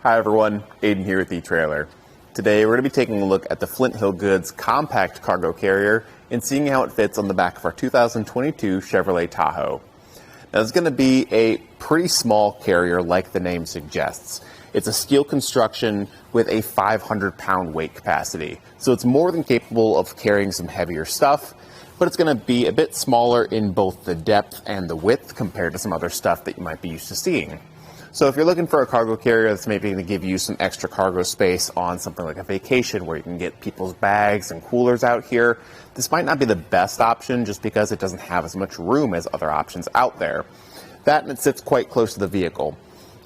Hi everyone, Aiden here with eTrailer. Today we're going to be taking a look at the Flint Hill Goods compact cargo carrier and seeing how it fits on the back of our 2022 Chevrolet Tahoe. Now it's going to be a pretty small carrier like the name suggests. It's a steel construction with a 500-pound weight capacity, so it's more than capable of carrying some heavier stuff, but it's going to be a bit smaller in both the depth and the width compared to some other stuff that you might be used to seeing. So if you're looking for a cargo carrier that's maybe going to give you some extra cargo space on something like a vacation where you can get people's bags and coolers out here, this might not be the best option just because it doesn't have as much room as other options out there. That and it sits quite close to the vehicle.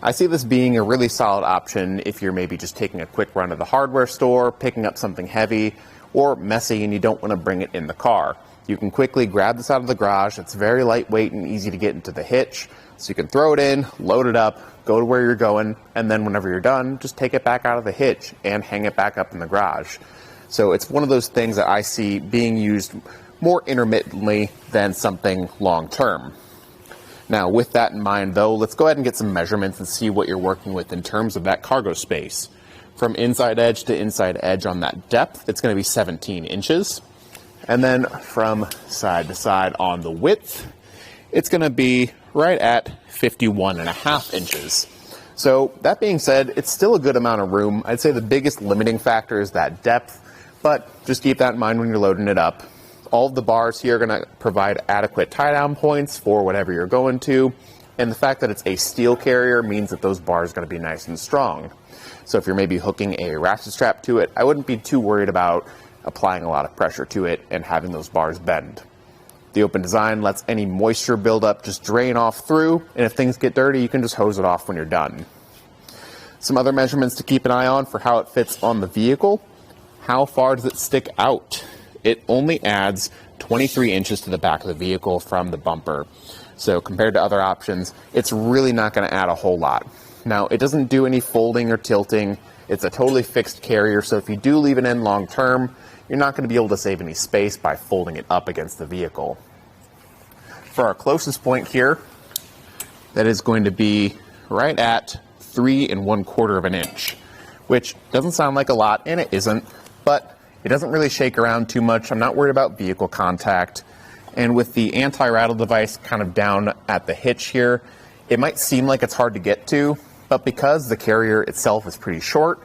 I see this being a really solid option if you're maybe just taking a quick run to the hardware store, picking up something heavy or messy and you don't want to bring it in the car. You can quickly grab this out of the garage. It's very lightweight and easy to get into the hitch. So you can throw it in, load it up, go to where you're going, and then whenever you're done, just take it back out of the hitch and hang it back up in the garage. So it's one of those things that I see being used more intermittently than something long-term. Now, with that in mind, though, let's go ahead and get some measurements and see what you're working with in terms of that cargo space. From inside edge to inside edge on that depth, it's going to be 17 inches. And then from side to side on the width, it's going to be right at 51.5 inches. So that being said, it's still a good amount of room. I'd say the biggest limiting factor is that depth, but just keep that in mind when you're loading it up. All of the bars here are going to provide adequate tie-down points for whatever you're going to, and the fact that it's a steel carrier means that those bars are going to be nice and strong. So if you're maybe hooking a ratchet strap to it, I wouldn't be too worried about applying a lot of pressure to it and having those bars bend. The open design lets any moisture buildup just drain off through, and if things get dirty, you can just hose it off when you're done. Some other measurements to keep an eye on for how it fits on the vehicle. How far does it stick out? It only adds 23 inches to the back of the vehicle from the bumper. So compared to other options, it's really not going to add a whole lot. Now, it doesn't do any folding or tilting. It's a totally fixed carrier, so if you do leave it in long term, you're not going to be able to save any space by folding it up against the vehicle. For our closest point here, that is going to be right at 3 1/4 of an inch, which doesn't sound like a lot, and it isn't, but it doesn't really shake around too much. I'm not worried about vehicle contact. And with the anti-rattle device kind of down at the hitch here, it might seem like it's hard to get to, but because the carrier itself is pretty short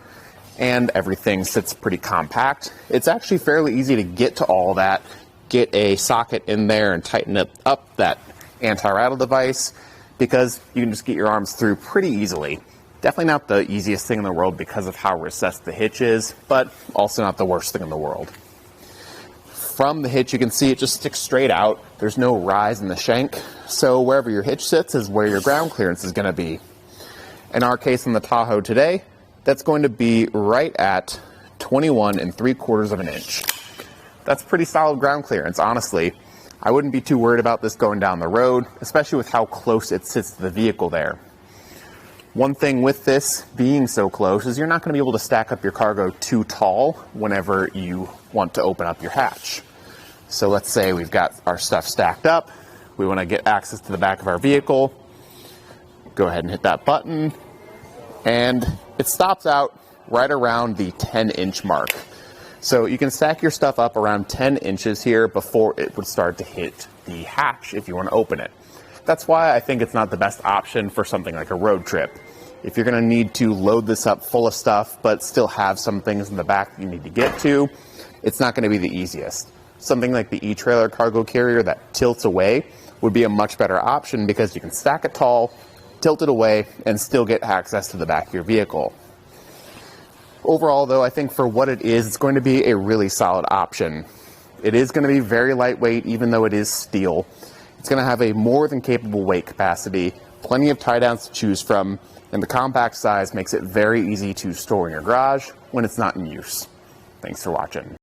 and everything sits pretty compact, it's actually fairly easy to get to all that, get a socket in there and tighten up that anti-rattle device, because you can just get your arms through pretty easily. Definitely not the easiest thing in the world because of how recessed the hitch is, but also not the worst thing in the world. From the hitch, you can see it just sticks straight out. There's no rise in the shank, so wherever your hitch sits is where your ground clearance is going to be. In our case on the Tahoe today, that's going to be right at 21 3/4 of an inch. That's pretty solid ground clearance, honestly. I wouldn't be too worried about this going down the road, especially with how close it sits to the vehicle there. One thing with this being so close is you're not going to be able to stack up your cargo too tall whenever you want to open up your hatch. So let's say we've got our stuff stacked up. We want to get access to the back of our vehicle. Go ahead and hit that button, and it stops out right around the 10-inch mark. So you can stack your stuff up around 10 inches here before it would start to hit the hatch if you want to open it. That's why I think it's not the best option for something like a road trip. If you're going to need to load this up full of stuff but still have some things in the back that you need to get to, it's not going to be the easiest. Something like the eTrailer cargo carrier that tilts away would be a much better option because you can stack it tall, tilt it away, and still get access to the back of your vehicle. Overall, though, I think for what it is, it's going to be a really solid option. It is going to be very lightweight, even though it is steel. It's going to have a more than capable weight capacity, plenty of tie-downs to choose from, and the compact size makes it very easy to store in your garage when it's not in use. Thanks for watching.